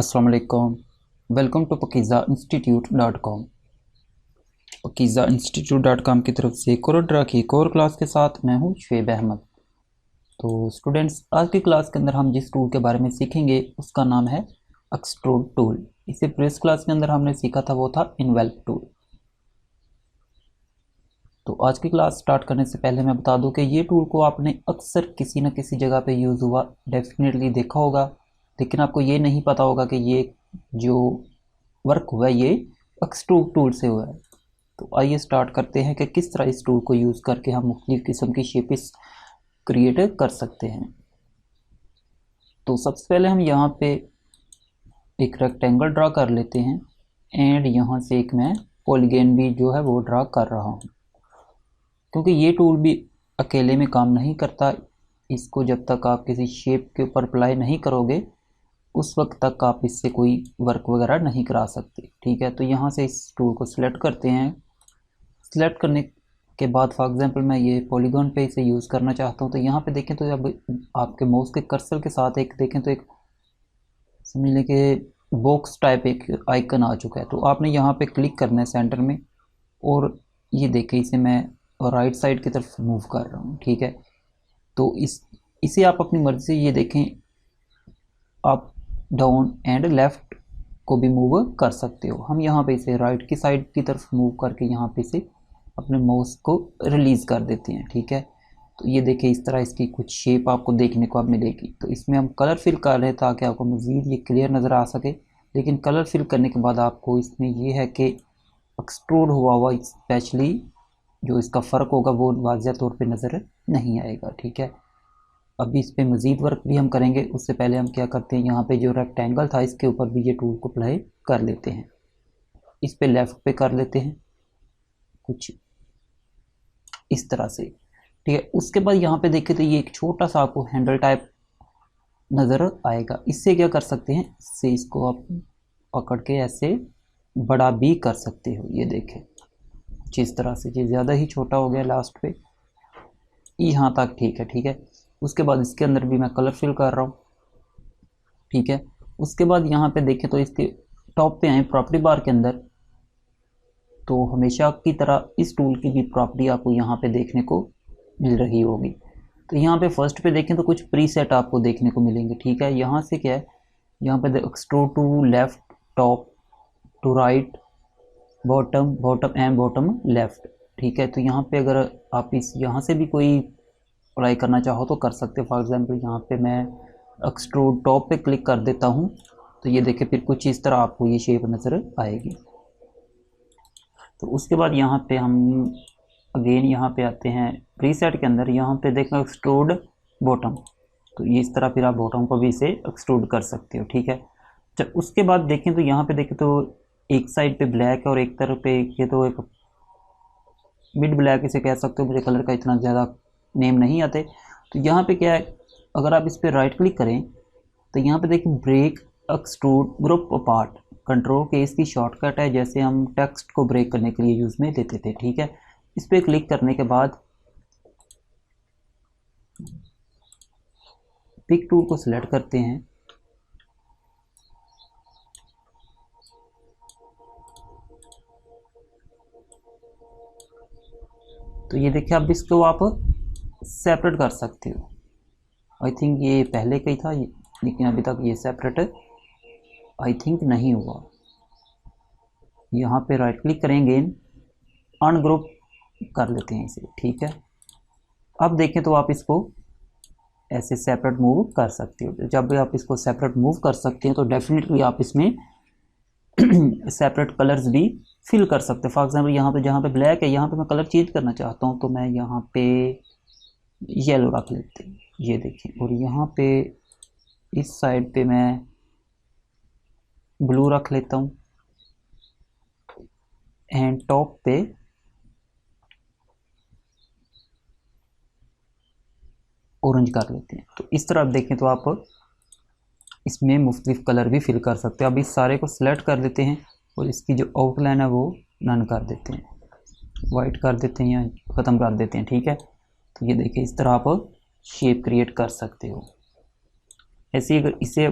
अस्सलाम वालेकुम। Welcome to pakizainstitute.com। pakizainstitute.com की तरफ से कोरोड्रा की एक और क्लास के साथ मैं हूं शुएब अहमद। तो स्टूडेंट्स, आज की क्लास के अंदर हम जिस टूल के बारे में सीखेंगे उसका नाम है एक्सट्रूड टूल। इसे प्रीवियस क्लास के अंदर हमने सीखा था, वो था इन्वेल्प टूल। तो आज की क्लास स्टार्ट करने से पहले मैं बता दूं कि ये टूल को आपने अक्सर किसी न किसी जगह पे यूज़ हुआ डेफिनेटली देखा होगा, लेकिन आपको ये नहीं पता होगा कि ये जो वर्क हुआ है ये एक्सट्रूड टूल से हुआ है। तो आइए स्टार्ट करते हैं कि किस तरह इस टूल को यूज़ करके हम मुख्तलिफ़ किस्म की शेप्स क्रिएट कर सकते हैं। तो सबसे पहले हम यहाँ पे एक रेक्टेंगल ड्रा कर लेते हैं एंड यहाँ से एक मैं पॉलीगन भी जो है वो ड्रा कर रहा हूँ, क्योंकि ये टूल भी अकेले में काम नहीं करता। इसको जब तक आप किसी शेप के ऊपर अप्लाई नहीं करोगे उस वक्त तक आप इससे कोई वर्क वगैरह नहीं करा सकते। ठीक है, तो यहाँ से इस टूल को सिलेक्ट करते हैं। सिलेक्ट करने के बाद फॉर एग्जांपल मैं ये पॉलीगॉन पे इसे यूज़ करना चाहता हूँ, तो यहाँ पे देखें तो अब आपके माउस के कर्सर के साथ एक देखें तो एक समझ लें कि बॉक्स टाइप एक आइकन आ चुका है। तो आपने यहाँ पे क्लिक करना है सेंटर में, और ये देखें इसे मैं राइट साइड की तरफ मूव कर रहा हूँ। ठीक है, तो इसे आप अपनी मर्ज़ी से ये देखें अप डाउन एंड लेफ़्ट को भी मूव कर सकते हो। हम यहाँ पे इसे राइट की साइड की तरफ मूव करके यहाँ पे इसे अपने माउस को रिलीज़ कर देते हैं। ठीक है, तो ये देखिए इस तरह इसकी कुछ शेप आपको देखने को अब मिलेगी। तो इसमें हम कलर फिल कर रहे हैं ताकि आपको मज़ीद ये क्लियर नज़र आ सके, लेकिन कलर फिल करने के बाद आपको इसमें ये है कि एक्सट्रूड हुआ स्पेशली जो इसका फ़र्क होगा वो वाज़िह तौर पे नज़र नहीं आएगा। ठीक है, अभी इस पर मज़ीद वर्क भी हम करेंगे। उससे पहले हम क्या करते हैं, यहाँ पे जो रेक्टेंगल था इसके ऊपर भी ये टूल को अप्लाई कर लेते हैं। इस पे लेफ़्ट पे कर लेते हैं कुछ इस तरह से। ठीक है, उसके बाद यहाँ पे देखें तो ये एक छोटा सा आपको हैंडल टाइप नज़र आएगा। इससे क्या कर सकते हैं, इससे इसको आप पकड़ के ऐसे बड़ा भी कर सकते हो। ये देखें जिस तरह से ये ज़्यादा ही छोटा हो गया लास्ट पे, यहाँ तक ठीक है। ठीक है, उसके बाद इसके अंदर भी मैं कलर फिल कर रहा हूँ। ठीक है, उसके बाद यहाँ पे देखें तो इसके टॉप पे आए प्रॉपर्टी बार के अंदर, तो हमेशा की तरह इस टूल की भी प्रॉपर्टी आपको यहाँ पे देखने को मिल रही होगी। तो यहाँ पे फर्स्ट पे देखें तो कुछ प्रीसेट आपको देखने को मिलेंगे। ठीक है, यहाँ से क्या है, यहाँ पे extrude to left, top to right, bottom, bottom and bottom left. ठीक है, तो यहाँ पे अगर आप इस यहाँ से भी कोई अप्लाई करना चाहो तो कर सकते हो। फॉर एग्जांपल यहाँ पे मैं एक्सट्रूड टॉप पे क्लिक कर देता हूँ, तो ये देखिए फिर कुछ इस तरह आपको ये शेप नज़र आएगी। तो उसके बाद यहाँ पे हम अगेन यहाँ पे आते हैं प्रीसेट के अंदर, यहाँ पे देखें एक्सट्रूड बॉटम, तो ये इस तरह फिर आप बॉटम को भी इसे एक्सट्रूड कर सकते हो। ठीक है, जब उसके बाद देखें तो यहाँ पे देखें तो एक साइड पे ब्लैक है और एक तरफ पे ये तो एक मिड ब्लैक इसे कह सकते हो, मुझे कलर का इतना ज़्यादा नेम नहीं आते। तो यहाँ पे क्या है, अगर आप इस पर राइट क्लिक करें तो यहाँ पे देखिए break extrude group apart, control के इसकी शॉर्टकट है, जैसे हम टेक्स्ट को ब्रेक करने के लिए यूज़ में लेते थे। ठीक है, इस पर क्लिक करने के बाद पिक टूल को सिलेक्ट करते हैं। तो ये देखिए अब इसको आप सेपरेट कर सकते हो। आई थिंक ये पहले का ही था, लेकिन अभी तक ये सेपरेट आई थिंक नहीं हुआ। यहाँ पे राइट क्लिक करेंगे, अनग्रुप कर लेते हैं इसे। ठीक है, अब देखें तो आप इसको ऐसे सेपरेट मूव कर सकते हो। जब भी आप इसको सेपरेट मूव कर सकते हैं तो डेफिनेटली आप इसमें सेपरेट कलर्स भी फिल कर सकते हैं। फॉर एग्जांपल यहाँ पे जहाँ पे ब्लैक है, यहाँ पे मैं कलर चेंज करना चाहता हूँ, तो मैं यहाँ पे येलो रख लेते हैं। ये देखें, और यहाँ पे इस साइड पे मैं ब्लू रख लेता हूँ एंड टॉप पे ऑरेंज कर लेते हैं। तो इस तरह आप देखें तो आप इसमें मुख्तलिफ कलर भी फिल कर सकते हैं। अब इस सारे को सिलेक्ट कर लेते हैं और इसकी जो आउटलाइन है वो नन कर देते हैं, वाइट कर देते हैं या ख़त्म कर देते हैं। ठीक है, तो ये देखिए इस तरह आप शेप क्रिएट कर सकते हो। ऐसे ही अगर इसे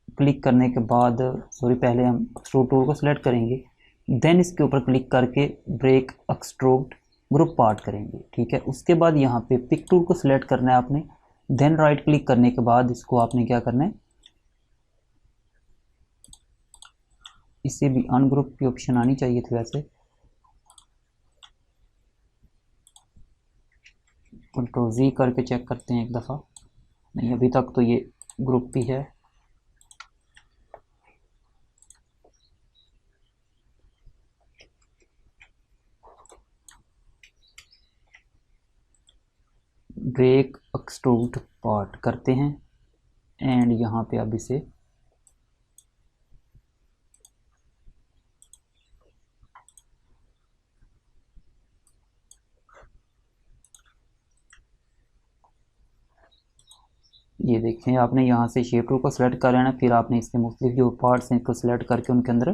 क्लिक करने के बाद पहले हम एक्सट्रूड टूल को सिलेक्ट करेंगे, देन इसके ऊपर क्लिक करके ब्रेक एक्सट्रूड ग्रुप पार्ट करेंगे, ठीक है। उसके बाद यहाँ पे पिक टूल को सिलेक्ट करना है आपने, देन राइट क्लिक करने के बाद इसको आपने क्या करना है, इसे भी अनग्रुप की ऑप्शन आनी चाहिए थी वैसे, कंट्रोल जी करके चेक करते हैं एक दफ़ा, नहीं अभी तक तो ये ग्रुप ही है। ब्रेक एक्सट्रूड पार्ट करते हैं एंड यहाँ पे अब इसे ये देखें, आपने यहाँ से शेप टूल को सिलेक्ट कर लेना, फिर आपने इसके मुख्तलिफ जो पार्ट्स हैं इसको सिलेक्ट करके उनके अंदर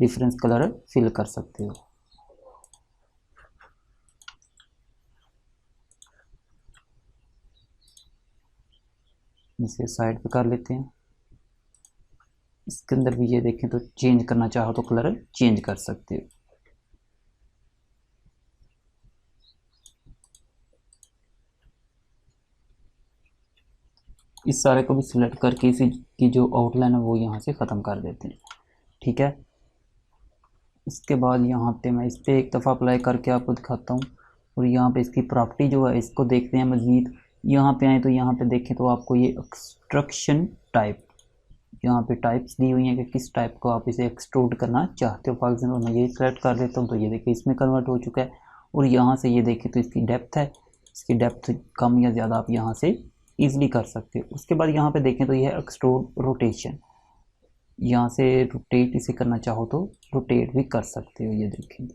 डिफरेंस कलर फिल कर सकते हो। इसे साइड पे कर लेते हैं। इसके अंदर भी ये देखें तो चेंज करना चाहो तो कलर चेंज कर सकते हो। इस सारे को भी सिलेक्ट करके इसी की जो आउटलाइन है वो यहाँ से ख़त्म कर देते हैं, ठीक है। इसके बाद यहाँ पे मैं इस पर एक दफ़ा अप्लाई करके आपको दिखाता हूँ, और यहाँ पे इसकी प्रॉपर्टी जो है इसको देखते हैं मज़ीद। यहाँ पे आए तो यहाँ पे देखें तो आपको ये एक्सट्रक्शन टाइप, यहाँ पे टाइप्स दी हुई हैं कि किस टाइप को आप इसे एक्सट्रूड करना चाहते हो। फॉर एग्जाम्पल मैं ये सेलेक्ट कर देता हूँ तो ये देखिए इसमें कन्वर्ट हो चुका है। और यहाँ से ये देखें तो इसकी डेप्थ है, इसकी डेप्थ कम या ज़्यादा आप यहाँ से ईज़िली कर सकते हो। उसके बाद यहाँ पे देखें तो ये है एक्सट्रूड रोटेशन, यहाँ से रोटेट इसे करना चाहो तो रोटेट भी कर सकते हो। ये देखें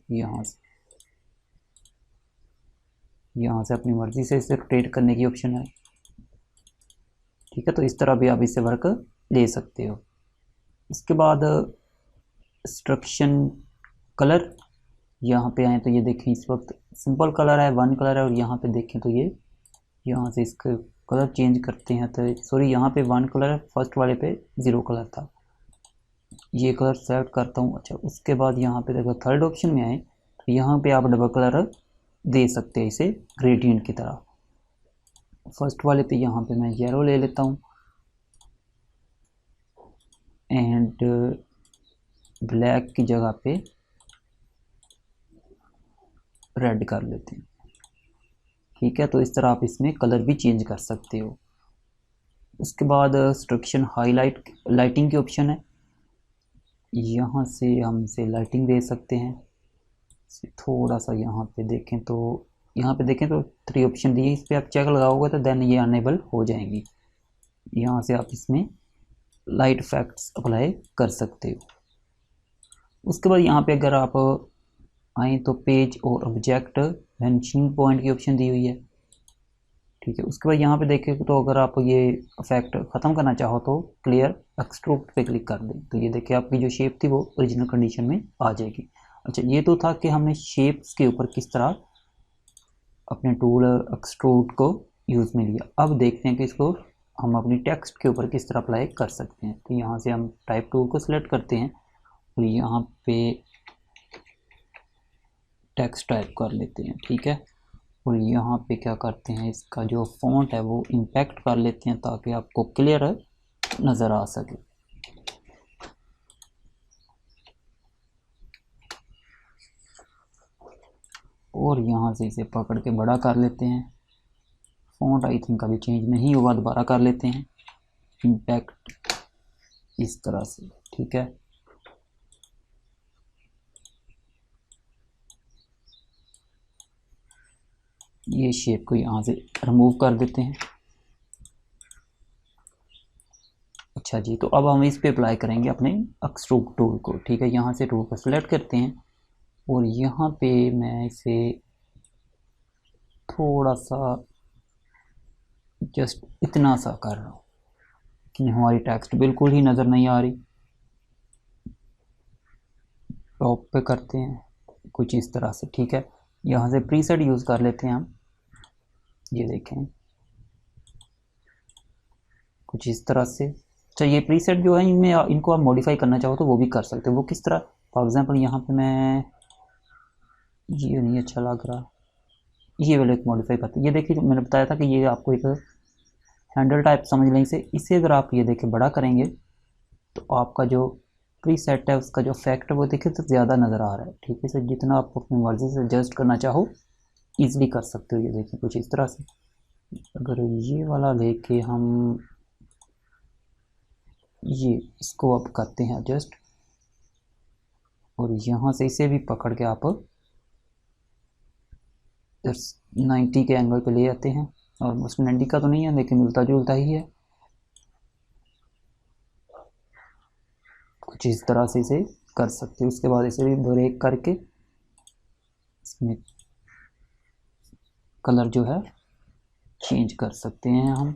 यहाँ से अपनी मर्ज़ी से इसे रोटेट करने की ऑप्शन है, ठीक है। तो इस तरह भी आप इससे वर्क ले सकते हो। इसके बाद इंस्ट्रक्शन कलर, यहाँ पे आए तो ये देखें इस वक्त सिंपल कलर है, वन कलर है, और यहाँ पे देखें तो ये यहाँ से इसका कलर चेंज करते हैं तो यहाँ पे वन कलर है, फर्स्ट वाले पे 0 कलर था, ये कलर सेलेक्ट करता हूँ। अच्छा, उसके बाद यहाँ पे देखो थर्ड ऑप्शन में आए तो यहाँ पे आप डबल कलर दे सकते हैं इसे ग्रेडियंट की तरह। फर्स्ट वाले पे यहाँ पे मैं येलो ले लेता हूँ एंड ब्लैक की जगह पे रेड कर लेते हैं, ठीक है। तो इस तरह आप इसमें कलर भी चेंज कर सकते हो। उसके बाद इंस्ट्रक्शन हाईलाइट लाइटिंग की ऑप्शन है, यहाँ से हम इसे लाइटिंग दे सकते हैं। थोड़ा सा यहाँ पे देखें तो 3 ऑप्शन दिए, इस पर आप चेक लगाओगे तो देन ये अनेबल हो जाएंगी। यहाँ से आप इसमें लाइट इफेक्ट्स अप्लाई कर सकते हो। उसके बाद यहाँ पे अगर आप आए तो पेज और ऑब्जेक्ट वेनिशिंग पॉइंट की ऑप्शन दी हुई है, ठीक है। उसके बाद यहाँ पे देखें तो अगर आप ये इफेक्ट ख़त्म करना चाहो तो क्लियर एक्सट्रूड पे क्लिक कर दें, तो ये देखिए आपकी जो शेप थी वो ओरिजिनल कंडीशन में आ जाएगी। अच्छा, ये तो था कि हमने शेप्स के ऊपर किस तरह अपने टूल एक्सट्रूड को यूज़ में लिया। अब देखते हैं कि इसको हम अपनी टेक्स्ट के ऊपर किस तरह अप्लाई कर सकते हैं। तो यहाँ से हम टाइप टूल को सिलेक्ट करते हैं और यहाँ पे टेक्स्ट टाइप कर लेते हैं, ठीक है। और यहाँ पे क्या करते हैं, इसका जो फॉन्ट है वो इम्पैक्ट कर लेते हैं ताकि आपको क्लियर नज़र आ सके। और यहाँ से इसे पकड़ के बड़ा कर लेते हैं। फॉन्ट आई थिंक अभी चेंज नहीं हुआ, दोबारा कर लेते हैं इम्पैक्ट इस तरह से, ठीक है। ये शेप को यहाँ से रिमूव कर देते हैं। अच्छा जी, तो अब हम इस पे अप्लाई करेंगे अपने एक्सट्रूड टूल को, ठीक है। यहाँ से टूल को सिलेक्ट करते हैं और यहाँ पे मैं इसे थोड़ा सा जस्ट इतना सा कर रहा हूँ कि हमारी टेक्स्ट बिल्कुल ही नज़र नहीं आ रही। टॉप पे करते हैं कुछ इस तरह से, ठीक है। यहाँ से प्रीसेट यूज़ कर लेते हैं हम, ये देखें कुछ इस तरह से। ये प्रीसेट जो है इनमें इनको आप मॉडिफाई करना चाहो तो वो भी कर सकते हो। वो किस तरह, फॉर एग्जांपल यहाँ पे मैं, ये नहीं अच्छा लग रहा, ये वाला एक मॉडिफाई करते, ये देखिए मैंने बताया था कि ये आपको एक हैंडल टाइप समझ लें इसे अगर आप ये देखिए बड़ा करेंगे तो आपका जो प्रीसेट है उसका जो इफेक्ट है वो देखिए तो ज़्यादा नज़र आ रहा है। ठीक है सर, जितना आप अपनी मर्ज़ी से एडजस्ट करना चाहो ईजिली कर सकते हो। ये देखिए कुछ इस तरह से, अगर ये वाला लेके हम ये इसको अब करते हैं एडजस्ट, और यहाँ से इसे भी पकड़ के आप 90 के एंगल पे ले आते हैं, और उसमें 90 का तो नहीं है लेकिन मिलता जुलता ही है। कुछ इस तरह से इसे कर सकते हो। उसके बाद इसे भी ब्रेक करके इसमें कलर जो है चेंज कर सकते हैं हम।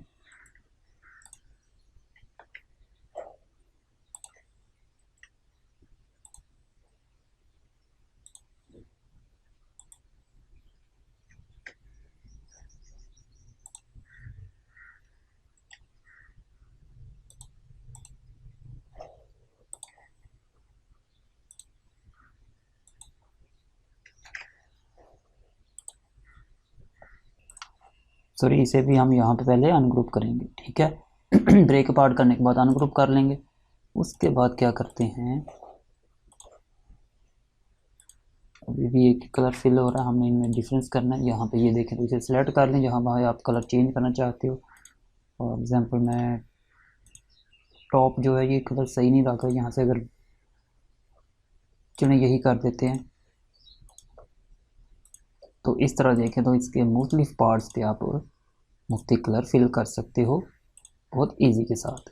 सॉरी, इसे भी हम यहाँ पे पहले अनग्रुप करेंगे। ठीक है ब्रेक अपार्ट करने के बाद अनग्रुप कर लेंगे। उसके बाद क्या करते हैं, अभी भी एक कलर फिल हो रहा है, हमने इनमें डिफरेंस करना है। यहाँ पे ये देखें तो इसे सिलेक्ट कर लें जहाँ वहाँ आप कलर चेंज करना चाहते हो। फॉर एग्जांपल मैं टॉप जो है ये कलर सही नहीं लग रहा, यहाँ से अगर चुने यही कर देते हैं तो इस तरह देखें तो इसके मुख्तलिफ पार्ट्स पे आप मुख्तलिफ कलर फिल कर सकते हो बहुत इजी के साथ।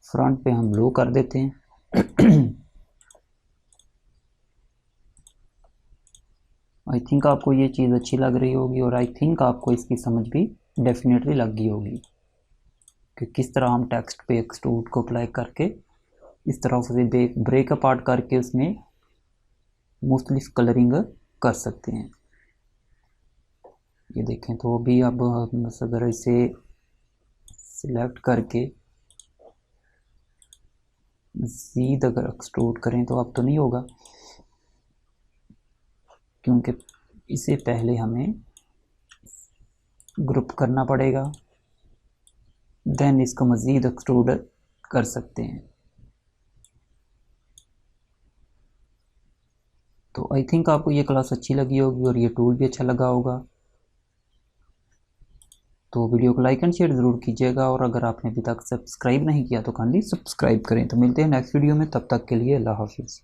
फ्रंट पे हम ब्लू कर देते हैं आई थिंक आपको ये चीज़ अच्छी लग रही होगी, और आई थिंक आपको इसकी समझ भी डेफिनेटली लग गई होगी कि किस तरह हम टेक्स्ट पे एक्सट्रूड को अप्लाई करके इस तरह से ब्रेक अपार्ट करके उसमें मुख्तलिफ कलरिंग कर सकते हैं। ये देखें तो भी अब अगर इसे सिलेक्ट करके मज़ीद अगर एक्सट्रूड करें तो अब तो नहीं होगा, क्योंकि इसे पहले हमें ग्रुप करना पड़ेगा, देन इसको मज़ीद एक्सट्रूड कर सकते हैं। तो आई थिंक आपको ये क्लास अच्छी लगी होगी और ये टूल भी अच्छा लगा होगा। तो वीडियो को लाइक एंड शेयर ज़रूर कीजिएगा, और अगर आपने अभी तक सब्सक्राइब नहीं किया तो काइंडली सब्सक्राइब करें। तो मिलते हैं नेक्स्ट वीडियो में, तब तक के लिए अल्लाह हाफिज़।